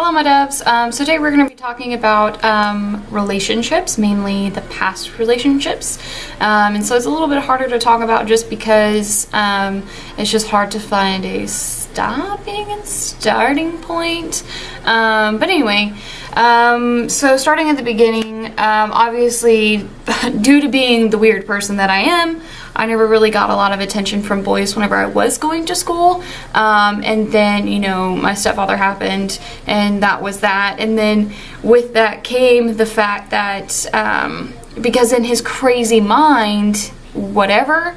Hello my doves. So today we're going to be talking about relationships, mainly the past relationships. And so it's a little bit harder to talk about just because it's just hard to find a stopping and starting point. But anyway, so starting at the beginning, obviously due to being the weird person that I am, I never really got a lot of attention from boys whenever I was going to school. And then, you know, my stepfather happened and that was that. And then with that came the fact that, because in his crazy mind, whatever,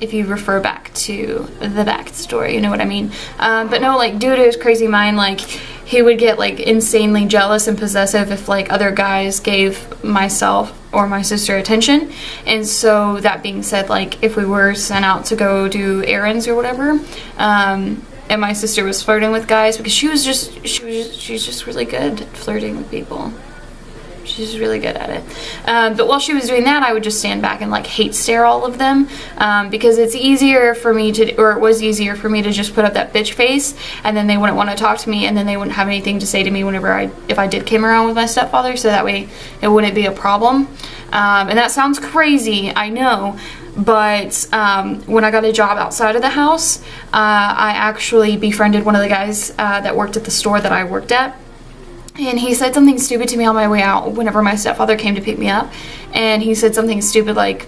if you refer back to the backstory, you know what I mean? But no, like, due to his crazy mind, like, he would get, like, insanely jealous and possessive if, like, other guys gave myself or my sister attention. And so, that being said, like, if we were sent out to go do errands or whatever, and my sister was flirting with guys, because she's just really good at flirting with people. She's really good at it. But while she was doing that, I would just stand back and like hate stare all of them, because it's easier for me to, or it was easier for me to just put up that bitch face, and then they wouldn't want to talk to me, and then they wouldn't have anything to say to me whenever if I did came around with my stepfather, so that way it wouldn't be a problem. And that sounds crazy, I know. But when I got a job outside of the house, I actually befriended one of the guys that worked at the store that I worked at. And he said something stupid to me on my way out whenever my stepfather came to pick me up. And he said something stupid, like,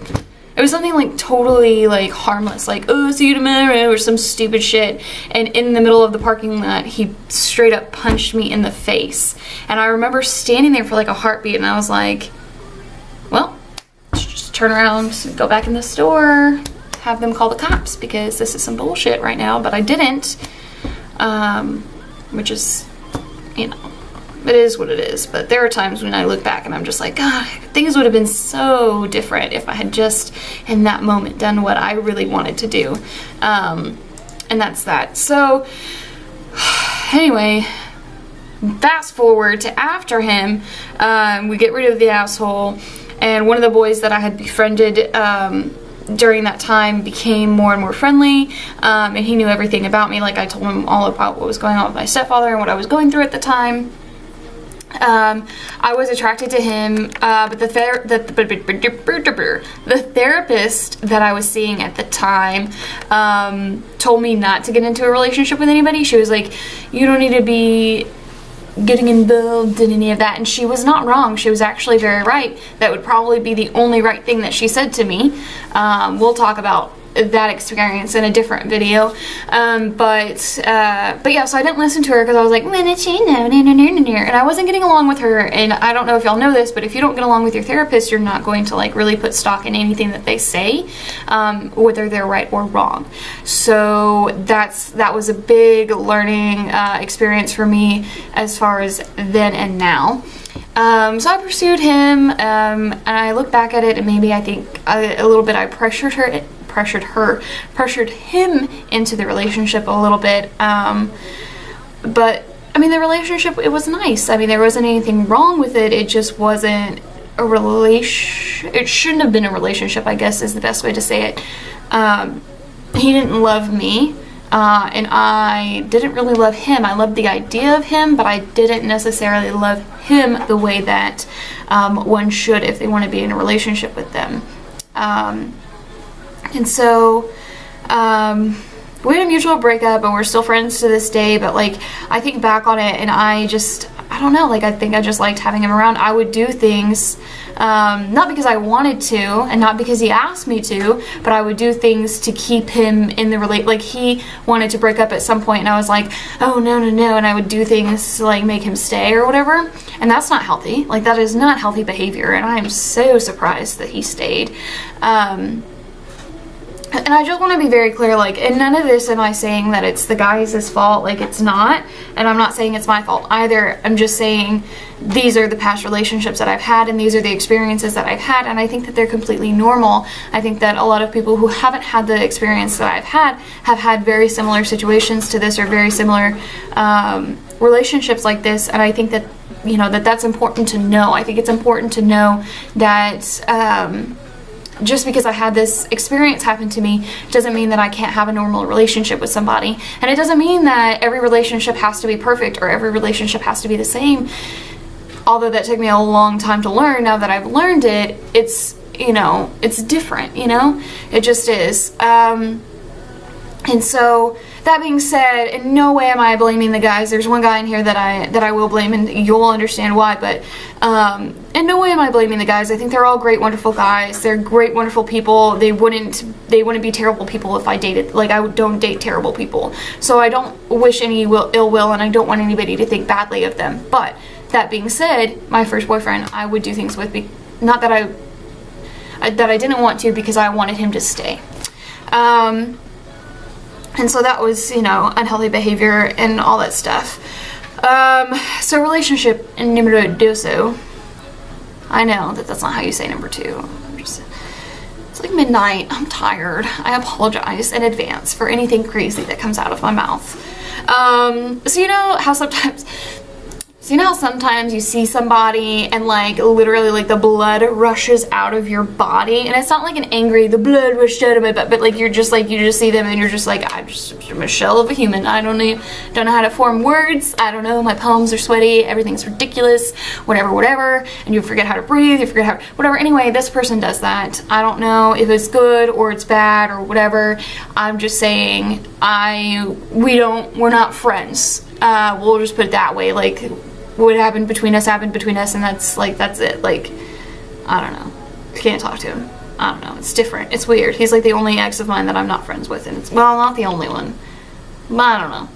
it was something like totally like harmless, like, oh, see you tomorrow, or some stupid shit. And in the middle of the parking lot, he straight up punched me in the face. And I remember standing there for like a heartbeat, and I was like, well, let's just turn around, go back in the store, have them call the cops, because this is some bullshit right now. But I didn't, which is, you know, it is what it is. But there are times when I look back and I'm just like, God, things would have been so different if I had just in that moment done what I really wanted to do. And that's that. So anyway, fast forward to after him, we get rid of the asshole, and one of the boys that I had befriended during that time became more and more friendly, and he knew everything about me. Like, I told him all about what was going on with my stepfather and what I was going through at the time. I was attracted to him, but the therapist that I was seeing at the time told me not to get into a relationship with anybody. She was like, you don't need to be getting involved in any of that. And she was not wrong. She was actually very right. That would probably be the only right thing that she said to me. We'll talk about that experience in a different video, but yeah, so I didn't listen to her because I was like, when did she know? And I wasn't getting along with her. And I don't know if y'all know this, but if you don't get along with your therapist, you're not going to like really put stock in anything that they say, whether they're right or wrong. So that was a big learning experience for me as far as then and now. So I pursued him, and I look back at it, and maybe I think a little bit I pressured him into the relationship a little bit. But I mean, the relationship, it was nice. I mean, there wasn't anything wrong with it. It just wasn't a it shouldn't have been a relationship, I guess is the best way to say it. He didn't love me. And I didn't really love him. I loved the idea of him, but I didn't necessarily love him the way that one should if they want to be in a relationship with them. And so we had a mutual breakup, and we're still friends to this day. But like, I think back on it, and I don't know, like, I think I just liked having him around. I would do things, not because I wanted to, and not because he asked me to, but I would do things to keep him in the like, he wanted to break up at some point, and I was like, oh, no, and I would do things to, like, make him stay or whatever, and that's not healthy. Like, that is not healthy behavior, and I am so surprised that he stayed. And I just want to be very clear, like, and none of this am I saying that it's the guy's fault, like, it's not, and I'm not saying it's my fault either. I'm just saying these are the past relationships that I've had, and these are the experiences that I've had, and I think that they're completely normal. I think that a lot of people who haven't had the experience that I've had have had very similar situations to this, or very similar relationships like this, and I think that, you know, that's important to know. I think it's important to know that just because I had this experience happen to me doesn't mean that I can't have a normal relationship with somebody. And it doesn't mean that every relationship has to be perfect or every relationship has to be the same. Although that took me a long time to learn, now that I've learned it, it's, you know, it's different, you know? It just is. And so, that being said, in no way am I blaming the guys. There's one guy in here that I will blame, and you'll understand why, but in no way am I blaming the guys. I think they're all great, wonderful guys. They're great, wonderful people. They wouldn't be terrible people if I dated, like, I don't date terrible people. So I don't wish any ill will, and I don't want anybody to think badly of them. But, that being said, my first boyfriend, I would do things with, not that I didn't want to, because I wanted him to stay. And so that was, you know, unhealthy behavior and all that stuff. So relationship numero doso. I know that that's not how you say number 2. It's like midnight. I'm tired. I apologize in advance for anything crazy that comes out of my mouth. So you know how sometimes you see somebody and like literally like the blood rushes out of your body, and it's not like an angry the blood rushed out of my butt, but like you just see them and you're just like, I'm a shell of a human. I don't know how to form words. I don't know, my palms are sweaty, everything's ridiculous, whatever, and you forget how to breathe, you forget how whatever. Anyway, this person does that. I don't know if it's good or it's bad or whatever. I'm just saying we're not friends. We'll just put it that way. Like, what happened between us, and that's it. Like, I don't know. Can't talk to him. I don't know. It's different. It's weird. He's like the only ex of mine that I'm not friends with, and it's, well, not the only one. But I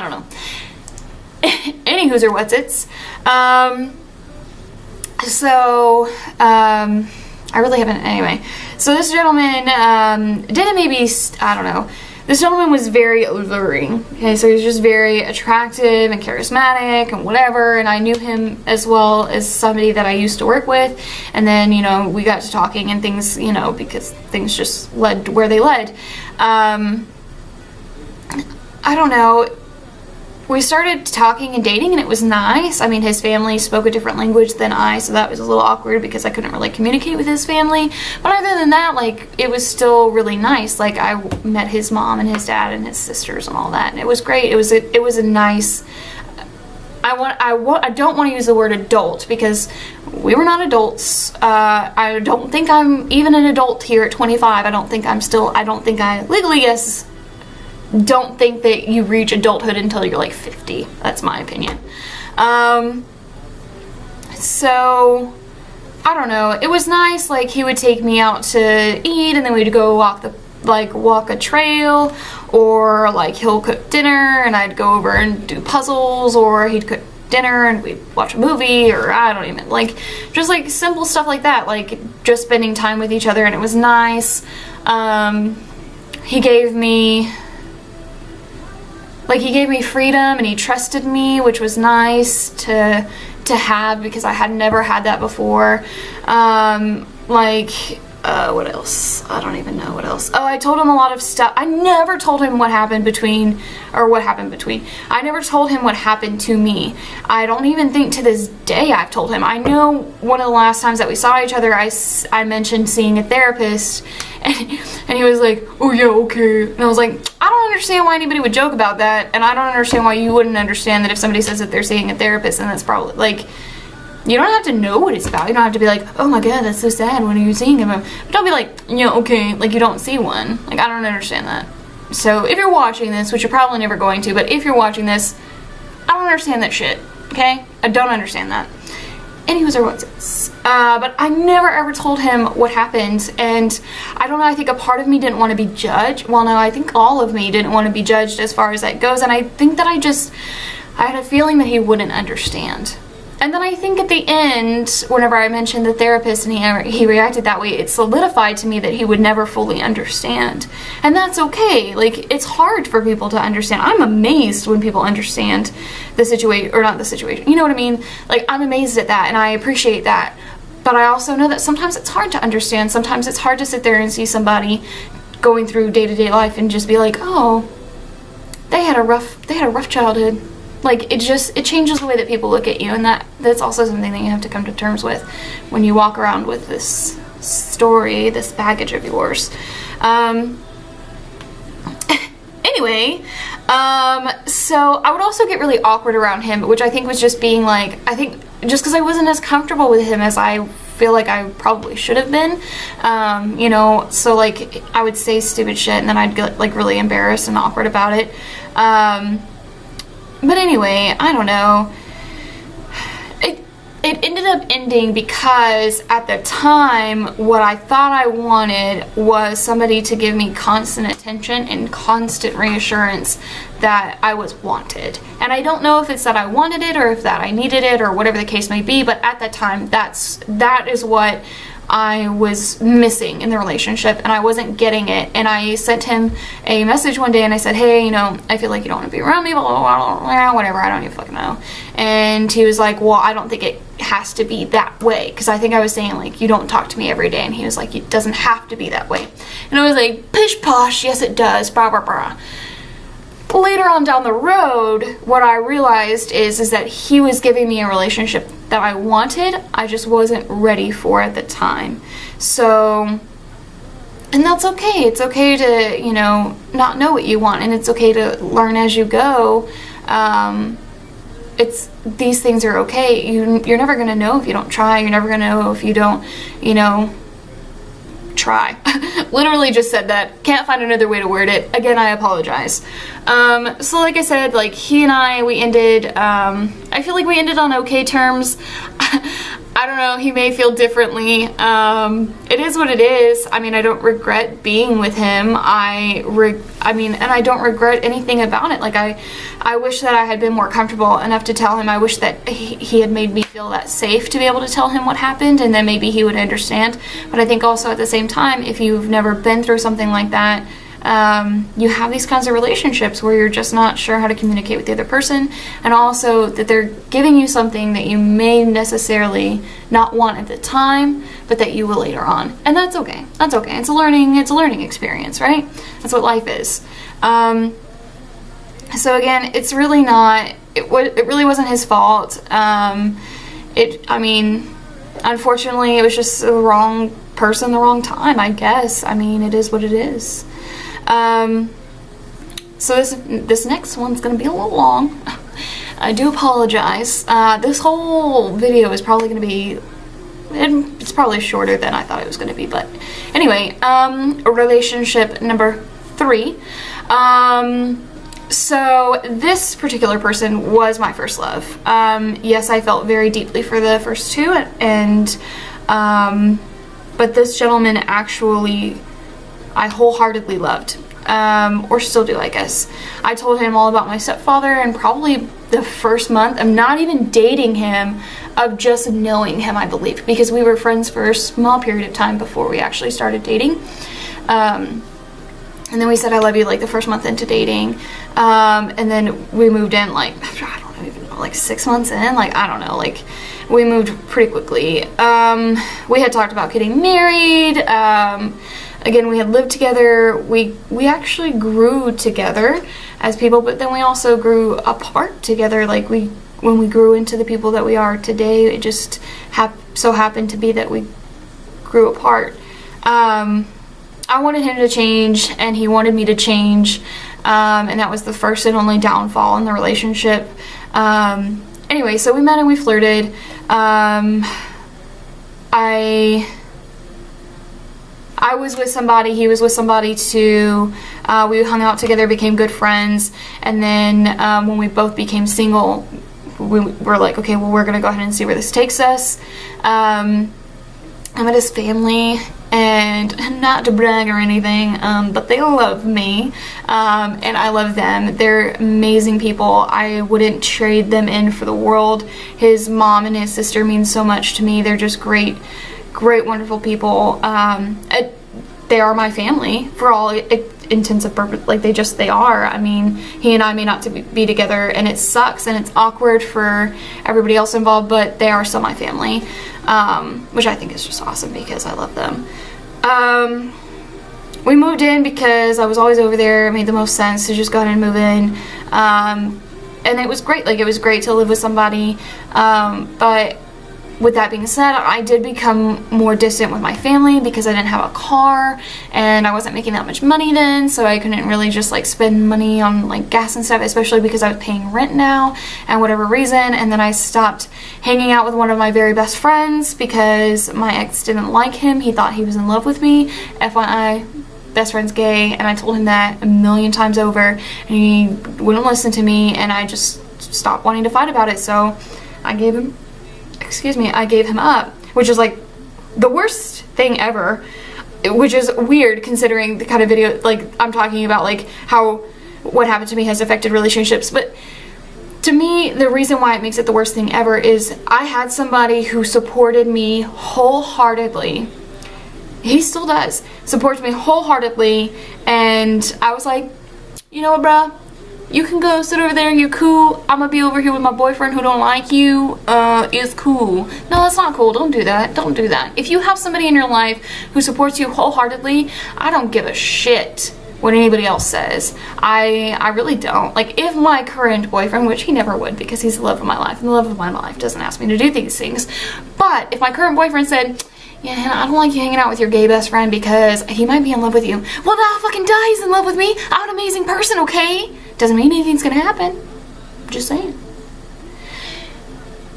don't know. Any who's or what's it's. I really haven't, anyway. So this gentleman, didn't maybe, I don't know. This gentleman was very alluring. Okay, so he was just very attractive and charismatic and whatever, and I knew him as well as somebody that I used to work with, and then, you know, we got to talking and things, you know, because things just led where they led. I don't know. We started talking and dating, and it was nice. I mean, his family spoke a different language than I, so that was a little awkward because I couldn't really communicate with his family. But other than that, like, it was still really nice. Like, I met his mom and his dad and his sisters and all that, and it was great. It was a nice. I don't want to use the word adult because we were not adults. I don't think I'm even an adult here at 25. I don't think I legally, yes. Don't think that you reach adulthood until you're like 50. That's my opinion. So I don't know. It was nice. Like, he would take me out to eat, and then we'd go walk a trail, or like he'll cook dinner and I'd go over and do puzzles, or he'd cook dinner and we'd watch a movie, or I don't even, like, just like simple stuff like that, like just spending time with each other, and it was nice. He gave me freedom, and he trusted me, which was nice to have, because I had never had that before. What else? I don't even know what else. Oh, I told him a lot of stuff. I never told him what happened between. I never told him what happened to me. I don't even think to this day I've told him. I know one of the last times that we saw each other, I mentioned seeing a therapist, and he was like, oh yeah, okay. And I was like, I don't understand why anybody would joke about that, and I don't understand why you wouldn't understand that if somebody says that they're seeing a therapist, and that's probably, like, you don't have to know what it's about. You don't have to be like, oh my god, that's so sad, when are you seeing him? But don't be like, yeah, okay, like you don't see one. Like, I don't understand that. So if you're watching this, which you're probably never going to, but if you're watching this, I don't understand that shit, okay? I don't understand that. Anyways, or what's but I never ever told him what happened, and I don't know, I think a part of me didn't want to be judged. Well, no, I think all of me didn't want to be judged as far as that goes, and I think that I had a feeling that he wouldn't understand. And then I think at the end, whenever I mentioned the therapist and he reacted that way, it solidified to me that he would never fully understand. And that's okay. Like, it's hard for people to understand. I'm amazed when people understand the situation, or not the situation. You know what I mean? Like, I'm amazed at that, and I appreciate that. But I also know that sometimes it's hard to understand. Sometimes it's hard to sit there and see somebody going through day-to-day life and just be like, oh, they had a rough childhood. Like, it changes the way that people look at you, and that's also something that you have to come to terms with when you walk around with this story, this baggage of yours. Anyway, so I would also get really awkward around him, which I think was just being like, I think just because I wasn't as comfortable with him as I feel like I probably should have been, you know, so like I would say stupid shit and then I'd get like really embarrassed and awkward about it. But anyway, I don't know. It ended up ending because at the time, what I thought I wanted was somebody to give me constant attention and constant reassurance that I was wanted. And I don't know if it's that I wanted it or if that I needed it or whatever the case may be, but at that time, that is what I was missing in the relationship, and I wasn't getting it. And I sent him a message one day and I said, hey, you know, I feel like you don't want to be around me, blah, blah, blah, blah, whatever, I don't even fucking know. And he was like, well, I don't think it has to be that way, because I think I was saying like, you don't talk to me every day, and he was like, it doesn't have to be that way. And I was like, pish posh, yes it does, blah blah blah. Later on down the road, what I realized is that he was giving me a relationship that I wanted, I just wasn't ready for at the time. So, and that's okay. It's okay to, you know, not know what you want, and it's okay to learn as you go. These things are okay. You're never gonna know if you don't try. You're never gonna know if you don't, you know, try. Literally just said that. Can't find another way to word it. Again, I apologize. So like I said, like he and I, we ended, I feel like we ended on okay terms. I don't know, he may feel differently. It is what it is. I mean, I don't regret being with him. I mean, and I don't regret anything about it. Like I wish that I had been more comfortable enough to tell him. I wish that he had made me feel that safe to be able to tell him what happened, and then maybe he would understand. But I think also at the same time, if you've never been through something like that, you have these kinds of relationships where you're just not sure how to communicate with the other person, and also that they're giving you something that you may necessarily not want at the time, but that you will later on. And that's okay. That's okay. It's a learning experience, right? That's what life is. So again, it's really not, it really wasn't his fault. I mean, unfortunately, it was just the wrong person, the wrong time, I guess. I mean, it is what it is. So this next one's gonna be a little long. I do apologize. This whole video is probably gonna be, it's probably shorter than I thought it was gonna be, but anyway, relationship number 3. So this particular person was my first love. Yes, I felt very deeply for the first 2, and but this gentleman actually I wholeheartedly loved, or still do, I guess. I told him all about my stepfather, and probably the first month of not even dating him, of just knowing him, I believe, because we were friends for a small period of time before we actually started dating. And then we said I love you like the first month into dating, and then we moved in like, I don't even know, like 6 months in, like, I don't know, like we moved pretty quickly. We had talked about getting married. Again, we had lived together. We actually grew together as people, but then we also grew apart together. Like when we grew into the people that we are today, it just so happened to be that we grew apart. I wanted him to change, and he wanted me to change, and that was the first and only downfall in the relationship. Anyway, so we met and we flirted. I was with somebody, he was with somebody too. We hung out together, became good friends, and then when we both became single, we were like, okay, well, we're gonna go ahead and see where this takes us. I met his family, and not to brag or anything, but they love me, and I love them. They're amazing people. I wouldn't trade them in for the world. His mom and his sister mean so much to me. They're just great, wonderful people. They are my family for all intents and purposes. Like they are. I mean, he and I may not be together, and it sucks and it's awkward for everybody else involved, but they are still my family, which I think is just awesome because I love them. We moved in because I was always over there. It made the most sense to just go ahead and move in, and it was great. Like, it was great to live with somebody, but with that being said, I did become more distant with my family because I didn't have a car and I wasn't making that much money then, so I couldn't really just like spend money on like gas and stuff, especially because I was paying rent now and whatever reason. And then I stopped hanging out with one of my very best friends because my ex didn't like him. He thought he was in love with me. FYI, best friend's gay, and I told him that a million times over and he wouldn't listen to me, and I just stopped wanting to fight about it. So I gave him up, which is like the worst thing ever, which is weird considering the kind of video like I'm talking about, like how what happened to me has affected relationships. But to me, the reason why it makes it the worst thing ever is I had somebody who supported me wholeheartedly. He still does, supports me wholeheartedly, and I was like, you know what, bruh? You can go sit over there, you're cool. I'm gonna be over here with my boyfriend who don't like you. It's cool. No, that's not cool. Don't do that. Don't do that. If you have somebody in your life who supports you wholeheartedly, I don't give a shit what anybody else says. I really don't. Like, if my current boyfriend, which he never would because he's the love of my life, and the love of my life doesn't ask me to do these things, but if my current boyfriend said, yeah, Hannah, I don't like you hanging out with your gay best friend because he might be in love with you. Well, now fucking die, he's in love with me. I'm an amazing person, okay? Doesn't mean anything's gonna happen. Just saying.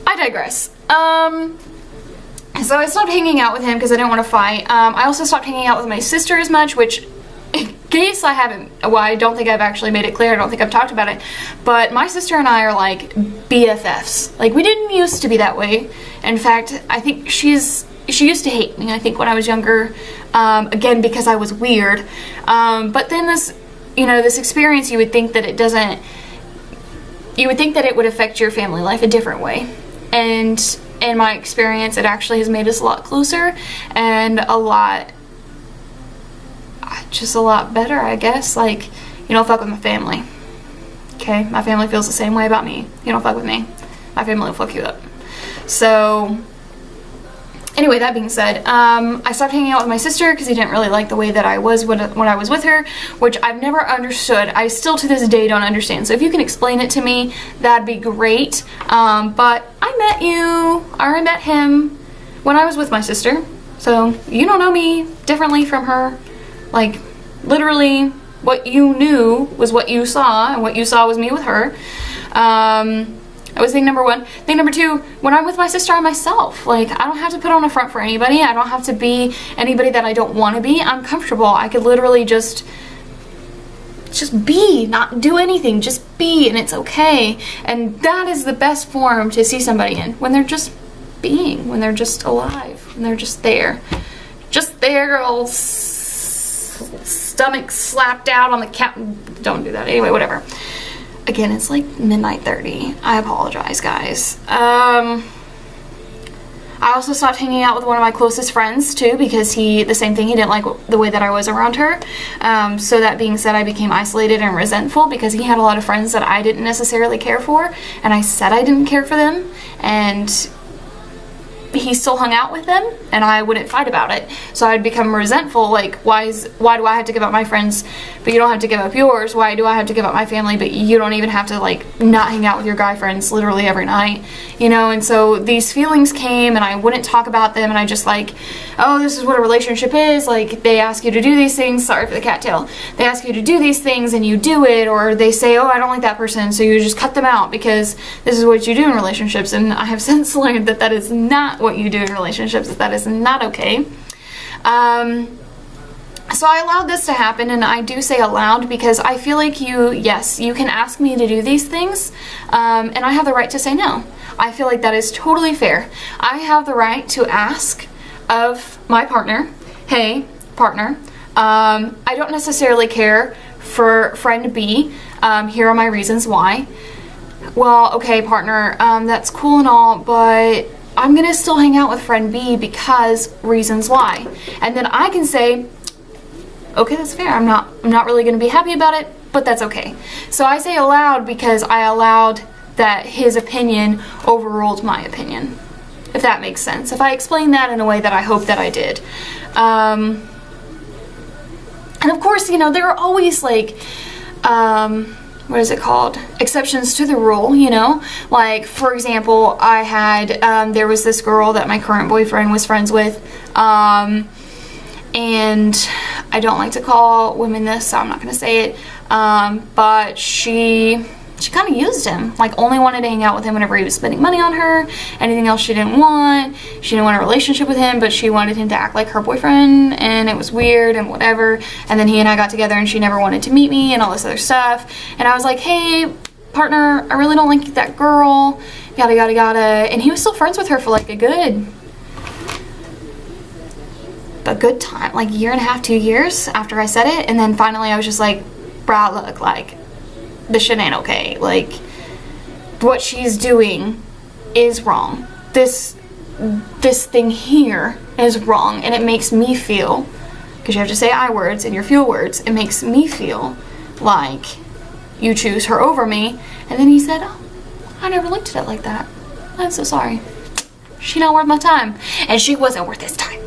I digress. So I stopped hanging out with him because I didn't want to fight. I also stopped hanging out with my sister as much, which in case I haven't, well, I don't think I've actually made it clear. I don't think I've talked about it. But my sister and I are like BFFs. Like, we didn't used to be that way. In fact, I think she used to hate me, I think, when I was younger, again, because I was weird. But then this experience, you would think that it would affect your family life a different way. And in my experience, it actually has made us a lot closer and just a lot better, I guess. Like, you don't fuck with my family. Okay? My family feels the same way about me. You don't fuck with me, my family will fuck you up. So anyway, that being said, I stopped hanging out with my sister because he didn't really like the way that I was when I was with her, which I've never understood. I still to this day don't understand. So if you can explain it to me, that'd be great. But I already met him when I was with my sister. So you don't know me differently from her. Like, literally, what you knew was what you saw, and what you saw was me with her. That was thing number one. Thing number two, when I'm with my sister, I'm myself. Like, I don't have to put on a front for anybody. I don't have to be anybody that I don't want to be. I'm comfortable. I could literally just be, not do anything, just be, and it's okay. And that is the best form to see somebody in, when they're just being, when they're just alive, when they're just there. Just there, all stomach slapped out on the couch. Don't do that. Anyway, whatever. Again, it's like midnight 30. I apologize, guys. I also stopped hanging out with one of my closest friends too, because the same thing, he didn't like the way that I was around her. So that being said, I became isolated and resentful because he had a lot of friends that I didn't necessarily care for, and I said I didn't care for them, and he still hung out with them, and I wouldn't fight about it. So I'd become resentful, like, why do I have to give up my friends, but you don't have to give up yours? Why do I have to give up my family, but you don't even have to, like, not hang out with your guy friends literally every night, you know? And so these feelings came, and I wouldn't talk about them, and I just like, oh, this is what a relationship is. Like, they ask you to do these things, sorry for the cattail, they ask you to do these things and you do it, or they say, oh, I don't like that person, so you just cut them out because this is what you do in relationships. And I have since learned that that is not what you do in relationships, that is not okay. So I allowed this to happen, and I do say allowed because I feel like yes, you can ask me to do these things, and I have the right to say no. I feel like that is totally fair. I have the right to ask of my partner, hey, partner, I don't necessarily care for friend B, here are my reasons why. Well, okay, partner, that's cool and all, but I'm gonna still hang out with friend B because reasons why. And then I can say, okay, that's fair. I'm not really gonna be happy about it, but that's okay. So I say allowed because I allowed that his opinion overruled my opinion, if that makes sense. If I explain that in a way that I hope that I did. And of course, you know, there are always like, what is it called? Exceptions to the rule, you know? Like, for example, I had, there was this girl that my current boyfriend was friends with, and I don't like to call women this, so I'm not going to say it, but she kind of used him, like only wanted to hang out with him whenever he was spending money on her. Anything else she didn't want. She didn't want a relationship with him, but she wanted him to act like her boyfriend, and it was weird and whatever. And then he and I got together and she never wanted to meet me and all this other stuff. And I was like, hey, partner, I really don't like that girl, yada yada yada. And he was still friends with her for like a good time, like 1.5 to 2 years after I said it. And then finally I was just like, bro, look, like, this shit ain't okay. Like, what she's doing is wrong. This thing here is wrong, and it makes me feel, because you have to say I words and your feel words, it makes me feel like you choose her over me. And then he said, oh, I never looked at it like that. I'm so sorry. She not worth my time. And she wasn't worth his time.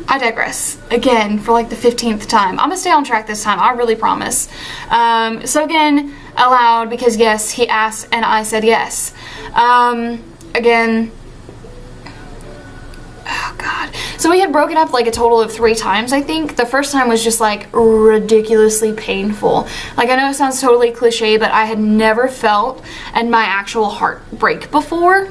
I digress. Again, for like the 15th time. I'm gonna stay on track this time, I really promise. So again, aloud, because yes, he asked and I said yes. Again, oh god. So we had broken up like a total of 3 times, I think. The first time was just like ridiculously painful. Like, I know it sounds totally cliche, but I had never felt and my actual heart break before.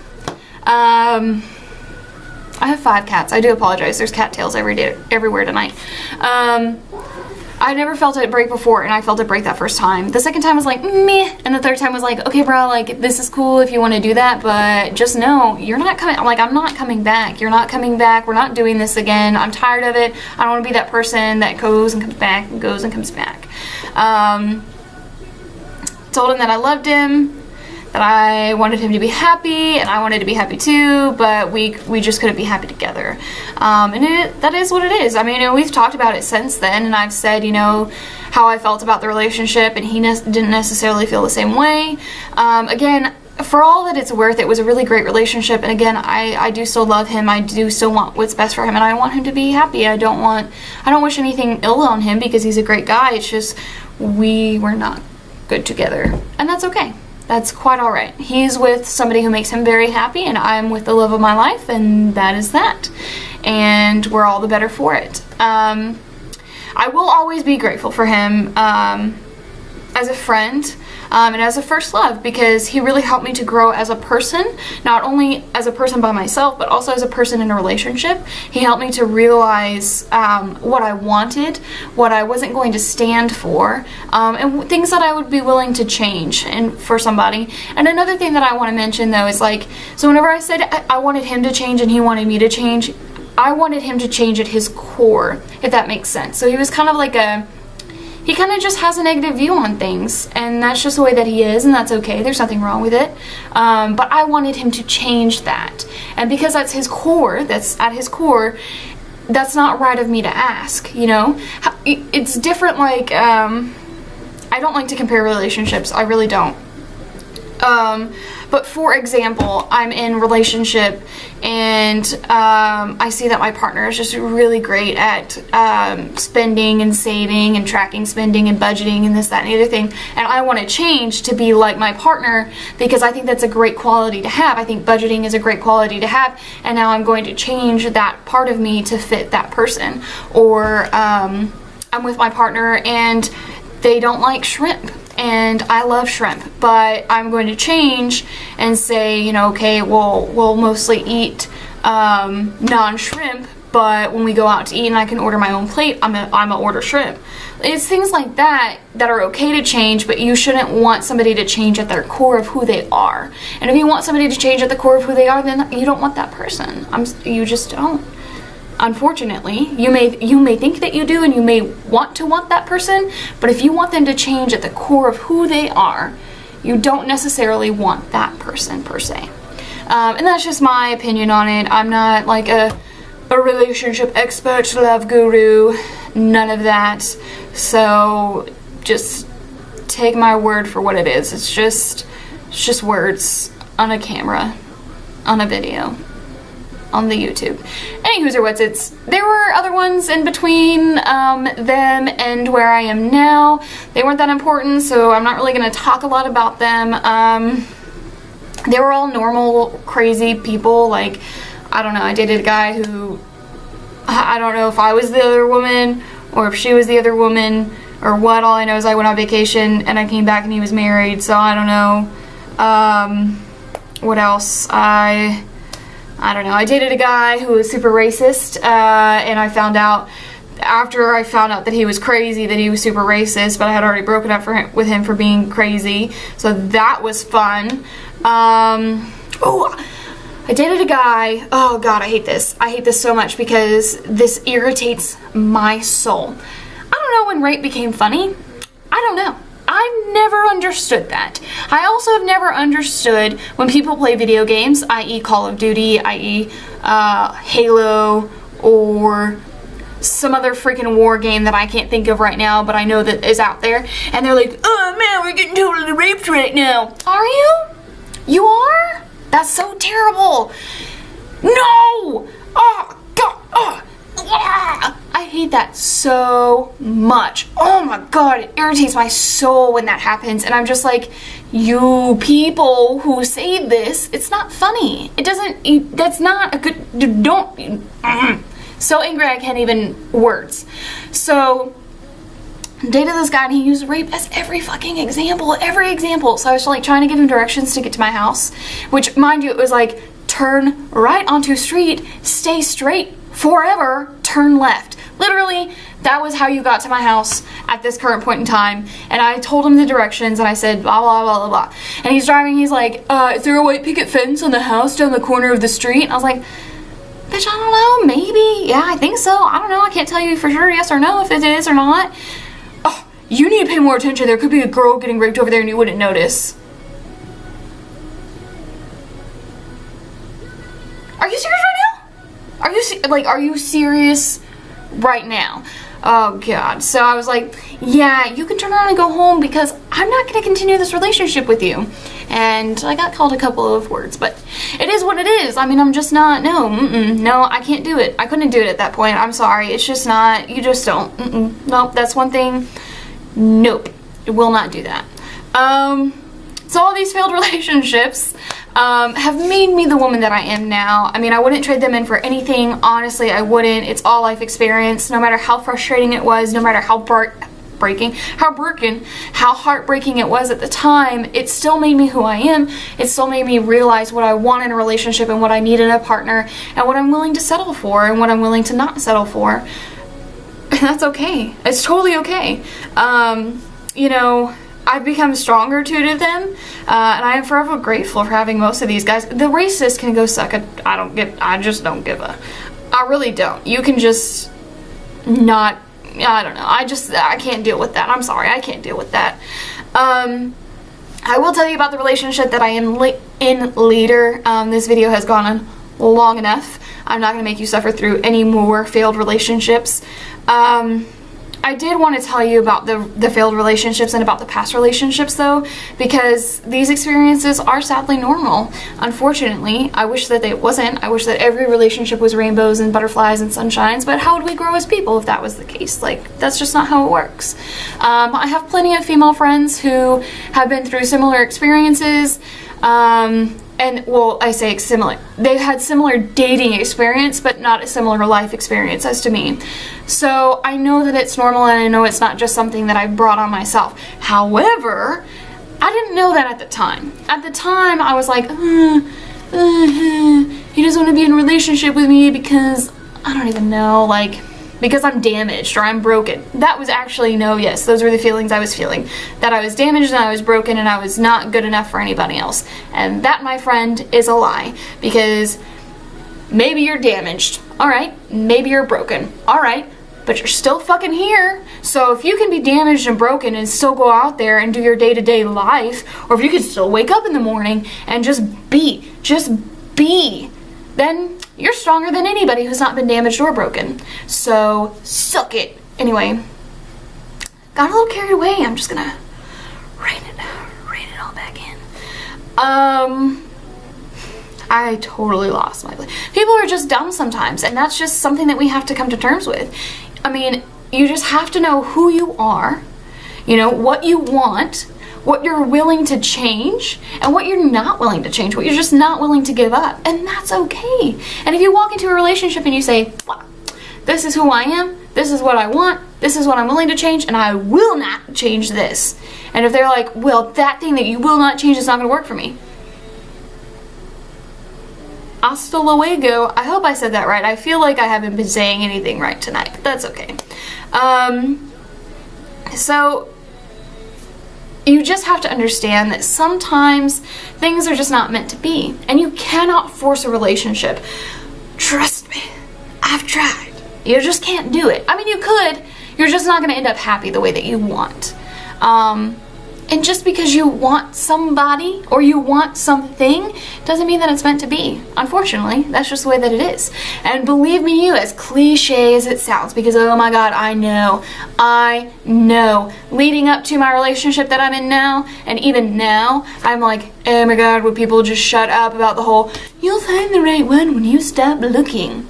I have 5 cats. I do apologize. There's cattails everywhere tonight. I never felt it break before, and I felt it break that first time. The second time was like, meh. And the third time was like, okay, bro, like, this is cool if you want to do that, but just know, you're not coming, like, I'm not coming back. You're not coming back. We're not doing this again. I'm tired of it. I don't want to be that person that goes and comes back and goes and comes back. Told him that I loved him, that I wanted him to be happy, and I wanted to be happy too, but we just couldn't be happy together. And that is what it is. I mean, we've talked about it since then, and I've said, you know, how I felt about the relationship, and he didn't necessarily feel the same way. Again, for all that it's worth, it was a really great relationship, and again, I do still love him. I do still want what's best for him, and I want him to be happy. I don't wish anything ill on him, because he's a great guy. It's just, we were not good together, and that's okay. That's quite alright. He's with somebody who makes him very happy, and I'm with the love of my life, and that is that. And we're all the better for it. I will always be grateful for him as a friend and as a first love, because he really helped me to grow as a person, not only as a person by myself, but also as a person in a relationship. He helped me to realize what I wanted, what I wasn't going to stand for, and things that I would be willing to change and for somebody. And another thing that I want to mention though is, like, so whenever I said I wanted him to change and he wanted me to change, I wanted him to change at his core, if that makes sense. So he was kind of like he kind of just has a negative view on things, and that's just the way that he is, and that's okay. There's nothing wrong with it. But I wanted him to change that. And because that's his core, that's at his core, that's not right of me to ask, you know? It's different, like, I don't like to compare relationships. I really don't. But for example, I'm in a relationship and I see that my partner is just really great at spending and saving and tracking spending and budgeting and this, that, and the other thing. And I want to change to be like my partner, because I think that's a great quality to have. I think budgeting is a great quality to have. And now I'm going to change that part of me to fit that person. Or I'm with my partner and they don't like shrimp. And I love shrimp, but I'm going to change and say, you know, okay, we'll mostly eat non-shrimp, but when we go out to eat and I can order my own plate, I'm gonna order shrimp. It's things like that that are okay to change, but you shouldn't want somebody to change at their core of who they are. And if you want somebody to change at the core of who they are, then you don't want that person. You just don't. Unfortunately, you may think that you do, and you may want that person, but if you want them to change at the core of who they are, you don't necessarily want that person per se. And that's just my opinion on it. I'm not like a relationship expert, love guru, none of that. So just take my word for what it is. It's just words on a camera, on a video, on the YouTube. Anywho's, there were other ones in between them and where I am now. They weren't that important, so I'm not really going to talk a lot about them. They were all normal, crazy people. Like, I don't know, I dated a guy who, I don't know if I was the other woman or if she was the other woman or what. All I know is I went on vacation and I came back and he was married, so I don't know. What else? I don't know. I dated a guy who was super racist, and I found out after I found out that he was crazy that he was super racist, but I had already broken up with him for being crazy, so that was fun. Oh, I dated a guy, oh god, I hate this. I hate this so much because this irritates my soul. I don't know when rape became funny. I don't know. I've never understood that. I also have never understood when people play video games, i.e. Call of Duty, i.e. Halo, or some other freaking war game that I can't think of right now, but I know that is out there, and they're like, oh man, we're getting totally raped right now. Are you? You are? That's so terrible. No! Oh, God. Oh. I hate that so much. Oh my god, it irritates my soul when that happens, and I'm just like, you people who say this, it's not funny. It doesn't, that's not a good, don't, so angry I can't even words. So, dated this guy and he used rape as every fucking example, so I was like trying to give him directions to get to my house, which mind you, it was like, turn right onto street, stay straight, forever, turn left. Literally, that was how you got to my house at this current point in time. And I told him the directions and I said blah blah blah blah blah. And he's driving, he's like, is there a white picket fence on the house down the corner of the street? And I was like, bitch, I don't know, maybe. Yeah, I think so. I don't know. I can't tell you for sure yes or no if it is or not. Oh, you need to pay more attention. There could be a girl getting raped over there and you wouldn't notice. Are you serious right now? Are you serious right now? Oh god. So I was like, yeah, you can turn around and go home because I'm not going to continue this relationship with you. And I got called a couple of words, but it is what it is. I mean, I'm just not, no, I can't do it. I couldn't do it at that point. I'm sorry. It's just not, you just don't. Nope, that's one thing. Nope. It will not do that. So all these failed relationships have made me the woman that I am now. I mean, I wouldn't trade them in for anything. Honestly, I wouldn't. It's all life experience. No matter how frustrating it was, no matter how heartbreaking it was at the time, it still made me who I am. It still made me realize what I want in a relationship and what I need in a partner and what I'm willing to settle for and what I'm willing to not settle for. And that's okay. It's totally okay. You know, I've become stronger to them, and I am forever grateful for having most of these guys. The racist can go suck it. I just don't give a, I really don't. You can just not, I don't know. I can't deal with that. I'm sorry, I can't deal with that. I will tell you about the relationship that I am in later. This video has gone on long enough. I'm not going to make you suffer through any more failed relationships. I did want to tell you about the failed relationships and about the past relationships though, because these experiences are sadly normal. Unfortunately, I wish that it wasn't. I wish that every relationship was rainbows and butterflies and sunshines, but how would we grow as people if that was the case? Like, that's just not how it works. I have plenty of female friends who have been through similar experiences, and, well, I say similar. They've had similar dating experience, but not a similar life experience as to me. So I know that it's normal, and I know it's not just something that I brought on myself. However, I didn't know that at the time. At the time, I was like, he doesn't want to be in a relationship with me because, I don't even know, like, because I'm damaged or I'm broken. That was actually, no, yes, those were the feelings I was feeling. That I was damaged and I was broken and I was not good enough for anybody else. And that, my friend, is a lie. Because maybe you're damaged, alright, maybe you're broken, alright, but you're still fucking here. So if you can be damaged and broken and still go out there and do your day-to-day life, or if you can still wake up in the morning and just be, then you're stronger than anybody who's not been damaged or broken. So, suck it. Anyway, got a little carried away. I'm just gonna rein it all back in. I I totally lost my place. People are just dumb sometimes, and that's just something that we have to come to terms with. I mean, you just have to know who you are, you know, what you want, what you're willing to change, and what you're not willing to change, what you're just not willing to give up, and that's okay. And if you walk into a relationship and you say, well, this is who I am, this is what I want, this is what I'm willing to change, and I will not change this. And if they're like, well, that thing that you will not change is not going to work for me. Hasta luego. I hope I said that right. I feel like I haven't been saying anything right tonight, but that's okay. So you just have to understand that sometimes things are just not meant to be, and you cannot force a relationship. Trust me, I've tried. You just can't do it. I mean, you could. You're just not going to end up happy the way that you want. And just because you want somebody or you want something doesn't mean that it's meant to be. Unfortunately, that's just the way that it is. And believe me, you, as cliche as it sounds, because oh my God, I know, leading up to my relationship that I'm in now, and even now, I'm like, oh my God, would people just shut up about the whole, you'll find the right one when you stop looking.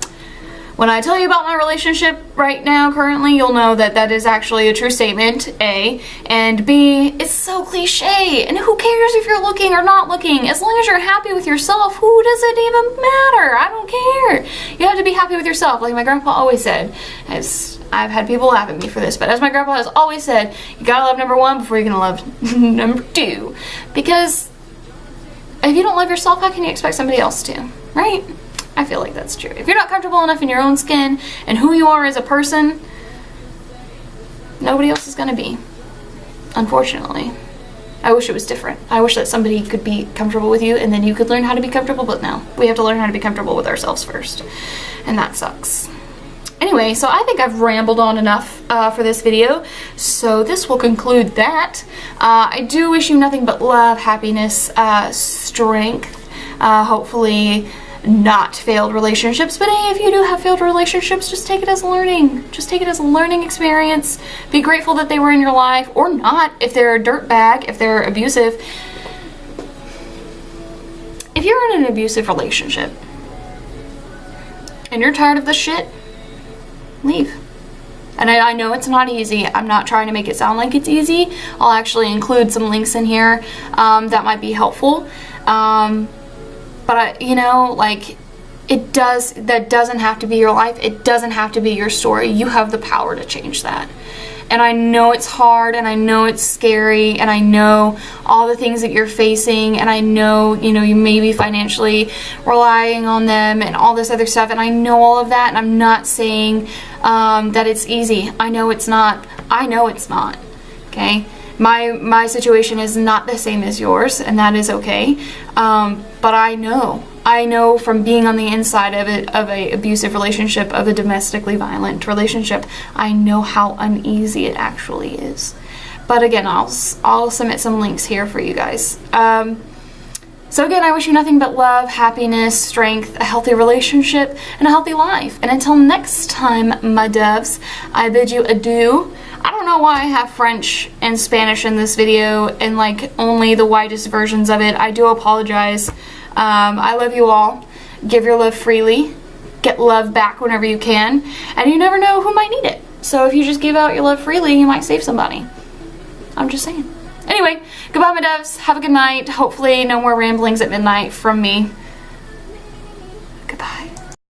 When I tell you about my relationship right now, currently, you'll know that that is actually a true statement, A. And B, it's so cliche. And who cares if you're looking or not looking? As long as you're happy with yourself, who does it even matter? I don't care. You have to be happy with yourself. Like my grandpa always said, as I've had people laugh at me for this, but as my grandpa has always said, you gotta love number one before you're gonna love number two. Because if you don't love yourself, how can you expect somebody else to, right? I feel like that's true. If you're not comfortable enough in your own skin and who you are as a person, nobody else is going to be. Unfortunately. I wish it was different. I wish that somebody could be comfortable with you and then you could learn how to be comfortable, but no. We have to learn how to be comfortable with ourselves first. And that sucks. Anyway, so I think I've rambled on enough for this video, so this will conclude that. I do wish you nothing but love, happiness, strength, hopefully not failed relationships, but hey, if you do have failed relationships, just take it as learning. Just take it as a learning experience. Be grateful that they were in your life, or not, if they're a dirtbag, if they're abusive. If you're in an abusive relationship and you're tired of the shit, leave. And I know it's not easy. I'm not trying to make it sound like it's easy. I'll actually include some links in here that might be helpful. But you know, like, that doesn't have to be your life. It doesn't have to be your story. You have the power to change that. And I know it's hard, and I know it's scary, and I know all the things that you're facing, and I know, you know, you may be financially relying on them and all this other stuff, and I know all of that, and I'm not saying that it's easy. I know it's not. I know it's not. Okay? My situation is not the same as yours, and that is okay. But I know from being on the inside of a abusive relationship, of a domestically violent relationship, I know how uneasy it actually is. But again, I'll submit some links here for you guys. So again, I wish you nothing but love, happiness, strength, a healthy relationship, and a healthy life. And until next time, my doves, I bid you adieu. I don't know why I have French and Spanish in this video and like only the widest versions of it. I do apologize. I love you all. Give your love freely. Get love back whenever you can. And you never know who might need it. So if you just give out your love freely, you might save somebody. I'm just saying. Anyway, goodbye my doves. Have a good night. Hopefully no more ramblings at midnight from me.